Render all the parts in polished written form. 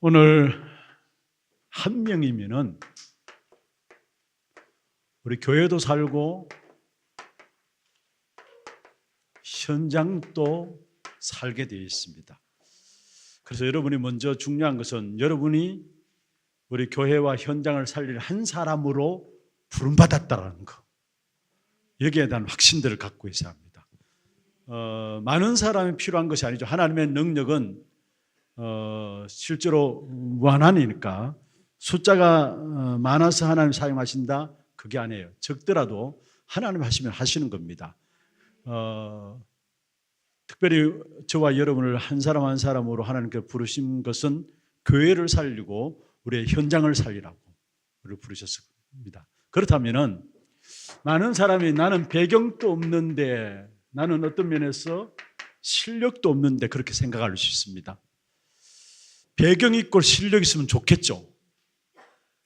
오늘 한 명이면은 우리 교회도 살고 현장도 살게 되어 있습니다. 그래서 여러분이 먼저 중요한 것은 여러분이 우리 교회와 현장을 살릴 한 사람으로 부름받았다는 거, 여기에 대한 확신들을 갖고 있어야 합니다. 많은 사람이 필요한 것이 아니죠. 하나님의 능력은 실제로 무한하니까 숫자가 많아서 하나님 사용하신다, 그게 아니에요. 적더라도 하나님 하시면 하시는 겁니다. 특별히 저와 여러분을 한 사람 한 사람으로 하나님께 부르신 것은 교회를 살리고 우리의 현장을 살리라고 우리를 부르셨습니다. 그렇다면은 많은 사람이 나는 배경도 없는데, 나는 어떤 면에서 실력도 없는데 그렇게 생각할 수 있습니다. 배경 있고 실력 있으면 좋겠죠.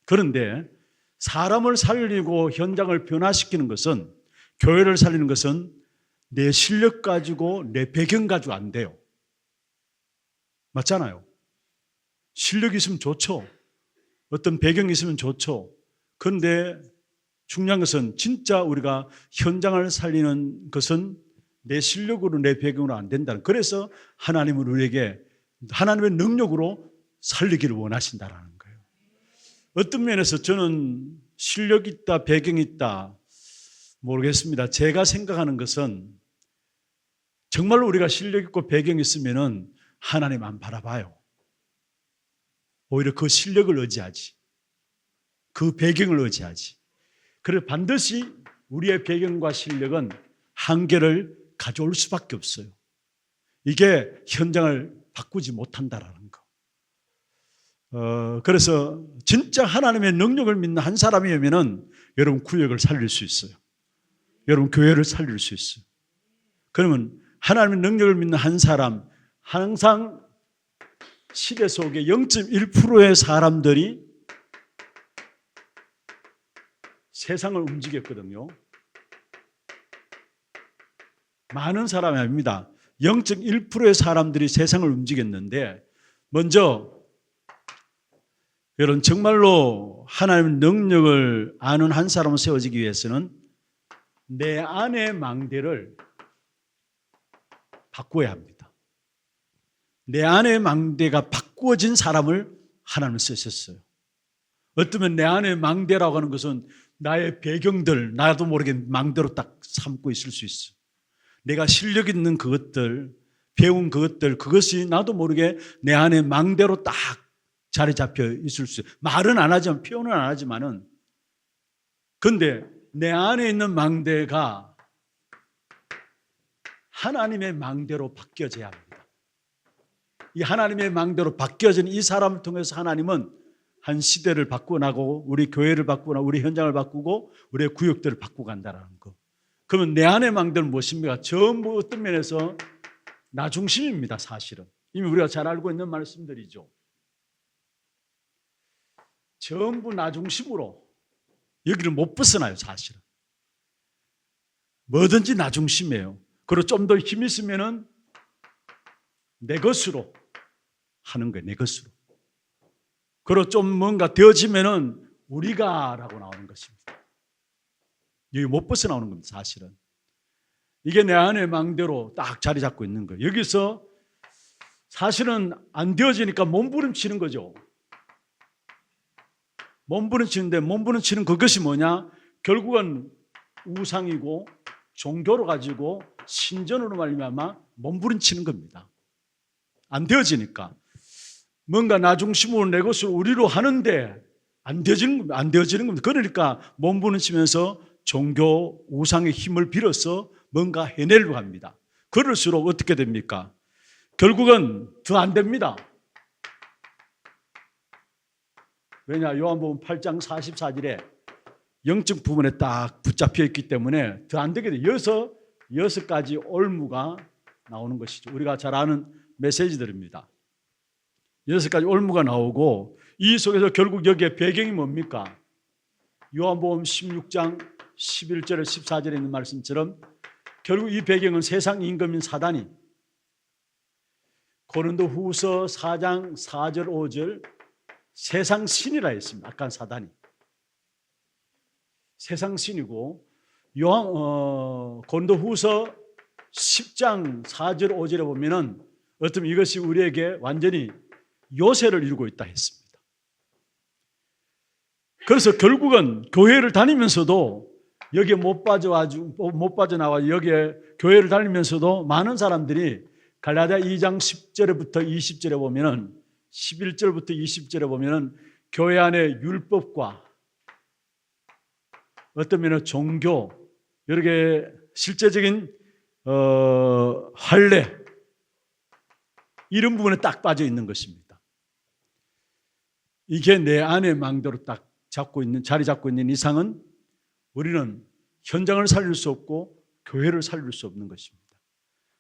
그런데 사람을 살리고 현장을 변화시키는 것은, 교회를 살리는 것은 내 실력 가지고 내 배경 가지고 안 돼요. 맞잖아요. 실력이 있으면 좋죠. 어떤 배경이 있으면 좋죠. 그런데 중요한 것은 진짜 우리가 현장을 살리는 것은 내 실력으로 내 배경으로 안 된다는, 그래서 하나님은 우리에게 하나님의 능력으로 살리기를 원하신다라는 거예요. 어떤 면에서 저는 실력 있다, 배경 있다 모르겠습니다. 제가 생각하는 것은 정말로 우리가 실력 있고 배경 있으면은 하나님 안 바라봐요. 오히려 그 실력을 의지하지, 그 배경을 의지하지. 그래서 반드시 우리의 배경과 실력은 한계를 가져올 수밖에 없어요. 이게 현장을 바꾸지 못한다라는 거. 그래서 진짜 하나님의 능력을 믿는 한 사람이면은 여러분 구역을 살릴 수 있어요. 여러분 교회를 살릴 수 있어요. 그러면 하나님의 능력을 믿는 한 사람, 항상 시대 속에 0.1%의 사람들이 세상을 움직였거든요. 많은 사람이 아닙니다. 0.1%의 사람들이 세상을 움직였는데, 먼저 여러분 정말로 하나님의 능력을 아는 한 사람을 세워지기 위해서는 내 안의 망대를 바꿔야 합니다. 내 안의 망대가 바꾸어진 사람을 하나님은 쓰셨어요. 어쩌면 내 안의 망대라고 하는 것은 나의 배경들, 나도 모르게 망대로 딱 삼고 있을 수 있어. 내가 실력 있는 그것들, 배운 그것들, 그것이 나도 모르게 내 안의 망대로 딱 자리 잡혀 있을 수 있어요. 말은 안 하지만, 표현은 안 하지만은. 그런데 내 안에 있는 망대가 하나님의 망대로 바뀌어져야 합니다. 이 하나님의 망대로 바뀌어진 이 사람을 통해서 하나님은 한 시대를 바꾸고, 우리 교회를 바꾸고, 우리 현장을 바꾸고, 우리의 구역들을 바꾸고 간다는 거. 그러면 내 안의 망대는 무엇입니까? 전부 어떤 면에서 나 중심입니다. 사실은 이미 우리가 잘 알고 있는 말씀들이죠. 전부 나 중심으로 여기를 못 벗어나요. 사실은 뭐든지 나 중심이에요. 그리고 좀 더 힘 있으면은 내 것으로 하는 거예요. 내 것으로. 그리고 좀 뭔가 되어지면은 우리가라고 나오는 것입니다. 여기 못 벗어나오는 겁니다. 사실은 이게 내 안의 망대로 딱 자리 잡고 있는 거예요. 여기서 사실은 안 되어지니까 몸부림치는 거죠. 몸부림치는데, 몸부림치는 그것이 뭐냐? 결국은 우상이고 종교로 가지고 신전으로 말미암아 몸부림치는 겁니다. 안 되어지니까 뭔가 나 중심으로 내 것을 우리로 하는데 안 되어지는 겁니다. 그러니까 몸부림치면서 종교, 우상의 힘을 빌어서 뭔가 해내려고 합니다. 그럴수록 어떻게 됩니까? 결국은 더 안 됩니다. 왜냐? 요한복음 8장 44절에 영적 부분에 딱 붙잡혀 있기 때문에 더 안 되게 돼요. 여섯 가지 올무가 나오는 것이죠. 우리가 잘 아는 메시지들입니다. 6가지 올무가 나오고, 이 속에서 결국 여기에 배경이 뭡니까? 요한복음 16장 11절에 14절에 있는 말씀처럼 결국 이 배경은 세상 임금인 사단이 고린도후서 4장 4절 5절 세상 신이라 했습니다. 아까 사단이 세상 신이고, 고린도후서 10장 4절 5절에 보면은 어쩌면 이것이 우리에게 완전히 요새를 이루고 있다 했습니다. 그래서 결국은 교회를 다니면서도 여기에 못 빠져나와 여기에 교회를 다니면서도 많은 사람들이 갈라디아 2장 10절부터 20절에 보면은 11절부터 20절에 보면은 교회 안에 율법과 어떤 면은 종교, 여러 개 실제적인 할례 이런 부분에 딱 빠져 있는 것입니다. 이게 내 안의 망대로 딱 자리 잡고 있는 이상은 우리는 현장을 살릴 수 없고 교회를 살릴 수 없는 것입니다.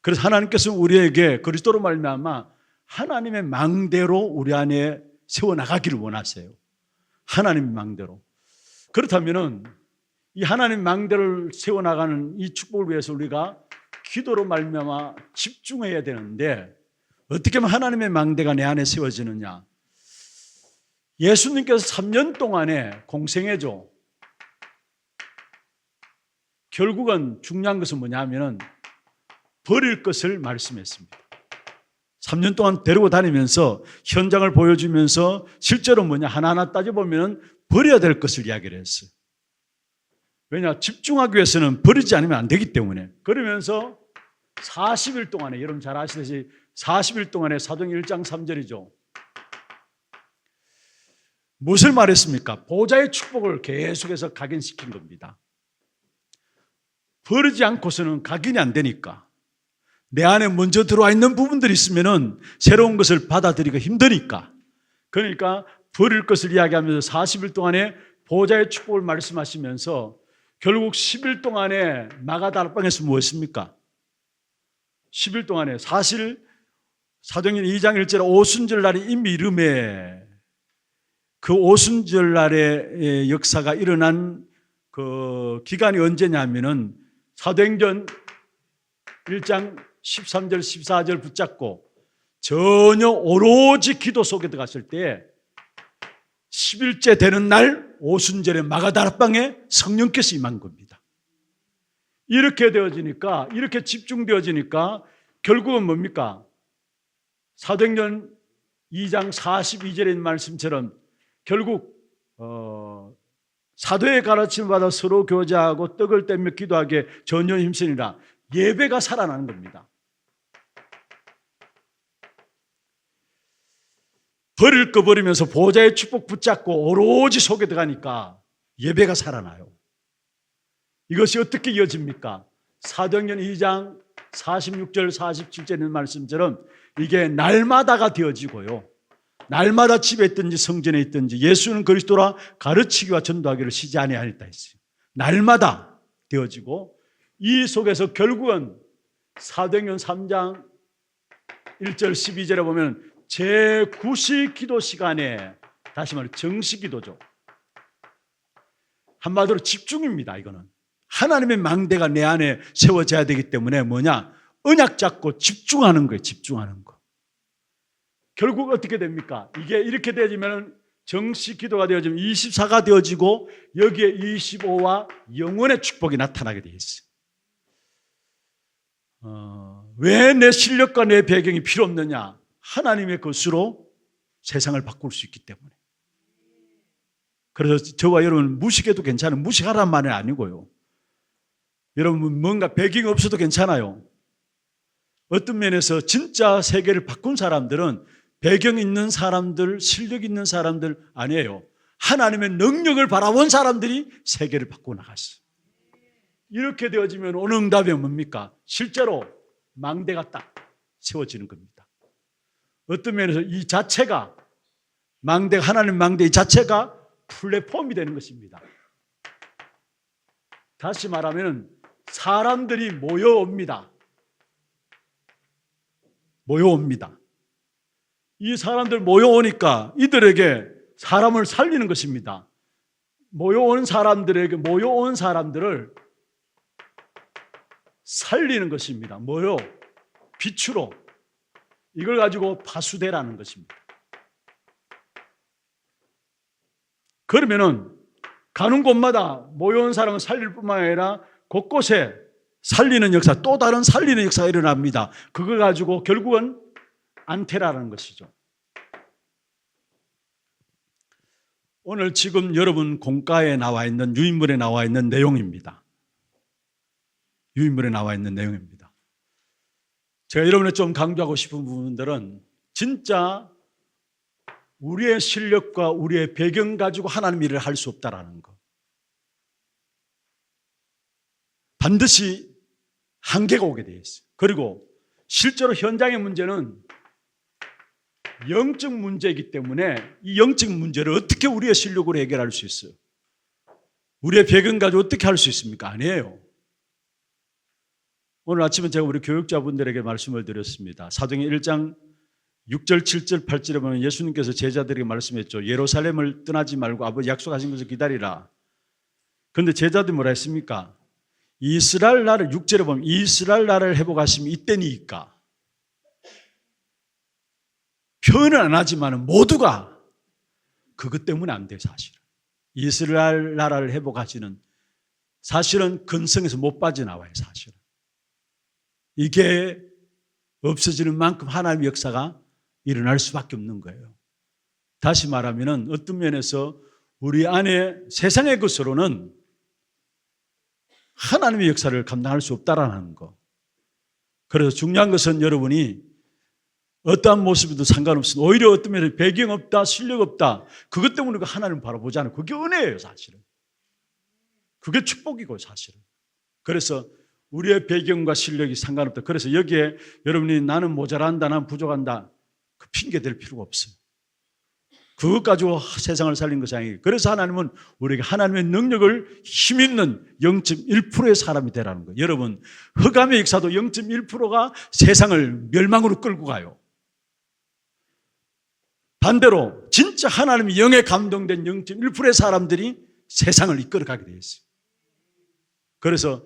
그래서 하나님께서 우리에게 그리스도로 말미암아 하나님의 망대로 우리 안에 세워나가기를 원하세요. 하나님의 망대로. 그렇다면은 이 하나님 망대를 세워나가는 이 축복을 위해서 우리가 기도로 말미암아 집중해야 되는데, 어떻게 하면 하나님의 망대가 내 안에 세워지느냐? 예수님께서 3년 동안에 공생애죠. 결국은 중요한 것은 뭐냐 하면은 버릴 것을 말씀했습니다. 3년 동안 데리고 다니면서 현장을 보여주면서 실제로 뭐냐 하나하나 따져보면 버려야 될 것을 이야기를 했어요. 왜냐? 집중하기 위해서는 버리지 않으면 안 되기 때문에. 그러면서 40일 동안에, 여러분 잘 아시듯이 40일 동안에 사도행전 1장 3절이죠. 무엇을 말했습니까? 보좌의 축복을 계속해서 각인시킨 겁니다. 버리지 않고서는 각인이 안 되니까. 내 안에 먼저 들어와 있는 부분들이 있으면은 새로운 것을 받아들이기가 힘드니까. 그러니까 버릴 것을 이야기하면서 40일 동안에 보좌의 축복을 말씀하시면서 결국 10일 동안에 마가다락방에서 무엇입니까? 10일 동안에 사실 사도행전 2장 1절에 오순절 날이 이미 이름에 그 오순절 날의 역사가 일어난 그 기간이 언제냐면은 사도행전 1장 13절 14절 붙잡고 전혀 오로지 기도 속에 들어갔을 때 10일째 되는 날 오순절에 마가다락방에 성령께서 임한 겁니다. 이렇게 되어지니까, 이렇게 집중되어지니까 결국은 뭡니까? 사도행전 2장 42절에 있는 말씀처럼 결국 사도의 가르침을 받아 서로 교제하고 떡을 떼며 기도하기에 전혀 힘쓰니라. 예배가 살아나는 겁니다. 버릴 거 버리면서 보좌의 축복 붙잡고 오로지 속에 들어가니까 예배가 살아나요. 이것이 어떻게 이어집니까? 사도행전 2장 46절 47절에 있는 말씀처럼 이게 날마다가 되어지고요. 날마다 집에 있든지 성전에 있든지 예수는 그리스도라 가르치기와 전도하기를 쉬지 아니하였다 했어요. 날마다 되어지고, 이 속에서 결국은 사도행전 3장 1절 12절에 보면 제9시 기도 시간에, 다시 말해 정시 기도죠. 한마디로 집중입니다. 이거는 하나님의 망대가 내 안에 세워져야 되기 때문에 뭐냐? 언약 잡고 집중하는 거예요. 집중하는 거. 결국 어떻게 됩니까? 이게 이렇게 되어지면 정시 기도가 되어지면 24가 되어지고 여기에 25와 영원의 축복이 나타나게 되어 있어요. 왜 내 실력과 내 배경이 필요 없느냐? 하나님의 것으로 세상을 바꿀 수 있기 때문에. 그래서 저와 여러분 무식해도 괜찮아요. 무식하란 말은 아니고요. 여러분 뭔가 배경이 없어도 괜찮아요. 어떤 면에서 진짜 세계를 바꾼 사람들은 배경 있는 사람들, 실력 있는 사람들 아니에요. 하나님의 능력을 바라본 사람들이 세계를 바꾸어 나갔어요. 이렇게 되어지면 오는 응답이 뭡니까? 실제로 망대가 딱 세워지는 겁니다. 어떤 면에서 이 자체가 망대가, 하나님 망대 이 자체가 플랫폼이 되는 것입니다. 다시 말하면 사람들이 모여옵니다. 모여옵니다. 이 사람들 모여오니까 이들에게 사람을 살리는 것입니다. 모여온 사람들에게, 모여온 사람들을 살리는 것입니다. 뭐요? 빛으로. 이걸 가지고 파수대라는 것입니다. 그러면은 가는 곳마다 모여온 사람을 살릴 뿐만 아니라 곳곳에 살리는 역사, 또 다른 살리는 역사가 일어납니다. 그걸 가지고 결국은 안테라라는 것이죠. 오늘 지금 여러분 공과에 나와 있는 유인물에 나와 있는 내용입니다. 유인물에 나와 있는 내용입니다. 제가 여러분에 좀 강조하고 싶은 부분들은 진짜 우리의 실력과 우리의 배경 가지고 하나님 일을 할 수 없다라는 거. 반드시 한계가 오게 되어 있어요. 그리고 실제로 현장의 문제는 영적 문제이기 때문에 이 영적 문제를 어떻게 우리의 실력으로 해결할 수 있어요? 우리의 배경 가지고 어떻게 할 수 있습니까? 아니에요. 오늘 아침에 제가 우리 교육자분들에게 말씀을 드렸습니다. 사도행전 1장 6절, 7절, 8절에 보면 예수님께서 제자들에게 말씀했죠. 예루살렘을 떠나지 말고 아버지 약속하신 것을 기다리라. 그런데 제자들이 뭐라 했습니까? 이스라엘 나라를 6절에 보면 이스라엘 나라를 회복하시면 이때니까. 표현은 안 하지만 모두가 그것 때문에 안 돼요. 사실은 이스라엘 나라를 회복하시는 사실은 근성에서 못 빠져나와요. 사실은 이게 없어지는 만큼 하나님의 역사가 일어날 수밖에 없는 거예요. 다시 말하면 어떤 면에서 우리 안에 세상의 것으로는 하나님의 역사를 감당할 수 없다라는 거. 그래서 중요한 것은 여러분이 어떠한 모습에도 상관없습니다. 오히려 어떤 면에 배경 없다, 실력 없다, 그것 때문에 하나님을 바라보지 않아요. 그게 은혜예요. 사실은 그게 축복이고 사실은. 그래서 우리의 배경과 실력이 상관없다. 그래서 여기에 여러분이 나는 모자란다, 나는 부족한다, 그 핑계 댈 필요가 없어요. 그것 가지고 세상을 살린 것이 아니에요. 그래서 하나님은 우리에게 하나님의 능력을 힘있는 0.1%의 사람이 되라는 거예요. 여러분, 흑암의 역사도 0.1%가 세상을 멸망으로 끌고 가요. 반대로 진짜 하나님의 영에 감동된 0.1%의 사람들이 세상을 이끌어가게 되어 있어요. 그래서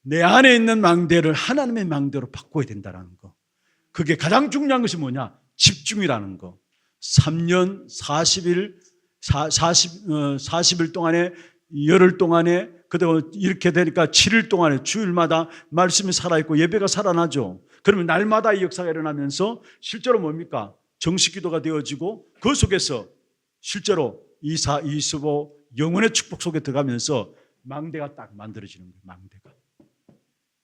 내 안에 있는 망대를 하나님의 망대로 바꿔야 된다는 거. 그게 가장 중요한 것이 뭐냐? 집중이라는 거. 3년 40일 40일 동안에 열흘 동안에 그다음에 이렇게 되니까 7일 동안에 주일마다 말씀이 살아있고 예배가 살아나죠. 그러면 날마다 이 역사가 일어나면서 실제로 뭡니까? 정식 기도가 되어지고 그 속에서 실제로 24, 25 영혼의 축복 속에 들어가면서 망대가 딱 만들어지는 거예요. 망대가.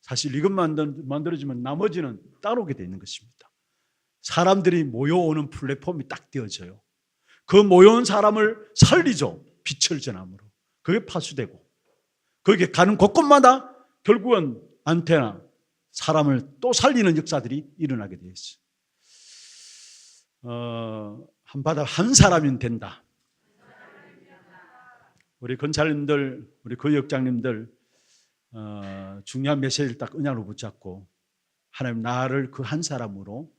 사실 이것만 만들어지면 나머지는 따라오게 되어 있는 것입니다. 사람들이 모여오는 플랫폼이 딱 되어져요. 그 모여온 사람을 살리죠. 빛을 전함으로. 그게 파수되고 거기에 가는 곳곳마다 결국은 안테나 사람을 또 살리는 역사들이 일어나게 되어 있어요. 한바닥 한 사람이면 된다. 우리 건찰님들, 우리 거역장님들 중요한 메시지를 딱 은양으로 붙잡고 하나님 나를 그 한 사람으로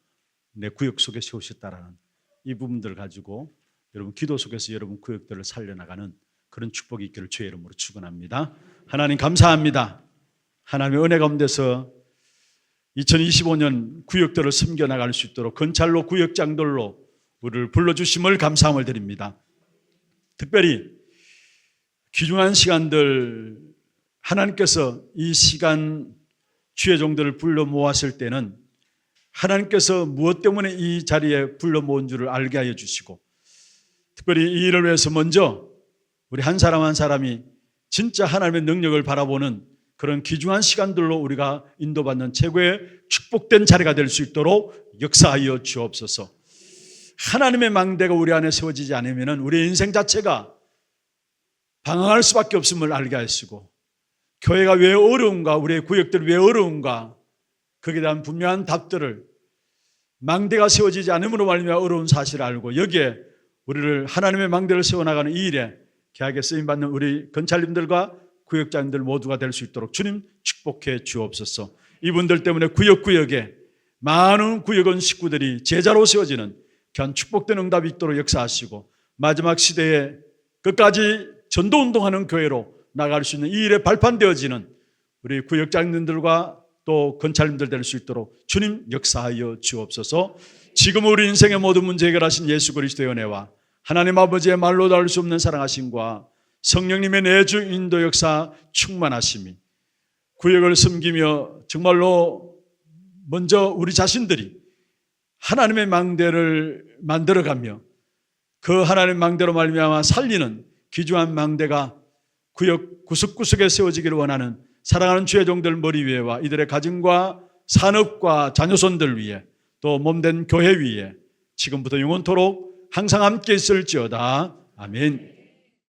내 구역 속에 세우셨다라는 이 부분들 가지고 여러분 기도 속에서 여러분 구역들을 살려나가는 그런 축복이 있기를 주의 이름으로 축원합니다. 하나님 감사합니다. 하나님의 은혜 가운데서 2025년 구역들을 섬겨나갈 수 있도록 건찰로 구역장들로 우리를 불러주심을 감사함을 드립니다. 특별히 귀중한 시간들 하나님께서 이 시간 주의 종들을 불러 모았을 때는 하나님께서 무엇 때문에 이 자리에 불러 모은 줄을 알게 하여 주시고 특별히 이 일을 위해서 먼저 우리 한 사람 한 사람이 진짜 하나님의 능력을 바라보는 그런 귀중한 시간들로 우리가 인도받는 최고의 축복된 자리가 될 수 있도록 역사하여 주옵소서. 하나님의 망대가 우리 안에 세워지지 않으면 우리의 인생 자체가 방황할 수밖에 없음을 알게 하시고 교회가 왜 어려운가, 우리의 구역들이 왜 어려운가, 거기에 대한 분명한 답들을 망대가 세워지지 않음으로 말미암아 어려운 사실을 알고 여기에 우리를 하나님의 망대를 세워나가는 이 일에 귀하게 쓰임받는 우리 건찰님들과 구역장님들 모두가 될 수 있도록 주님 축복해 주옵소서. 이분들 때문에 구역구역에 많은 구역원 식구들이 제자로 세워지는 귀한 축복된 응답이 있도록 역사하시고 마지막 시대에 끝까지 전도운동하는 교회로 나갈 수 있는 이 일에 발판되어지는 우리 구역장님들과 또 건찰님들 될 수 있도록 주님 역사하여 주옵소서. 지금 우리 인생의 모든 문제 해결하신 예수 그리스도의 은혜와 하나님 아버지의 말로 다룰 수 없는 사랑하심과 성령님의 내주 인도 역사 충만하심이 구역을 섬기며 정말로 먼저 우리 자신들이 하나님의 망대를 만들어가며 그 하나님의 망대로 말미암아 살리는 귀중한 망대가 구역 구석구석에 세워지기를 원하는 사랑하는 주의 종들 머리 위에와 이들의 가정과 산업과 자녀손들 위에 또 몸된 교회 위에 지금부터 영원토록 항상 함께 있을지어다. 아멘.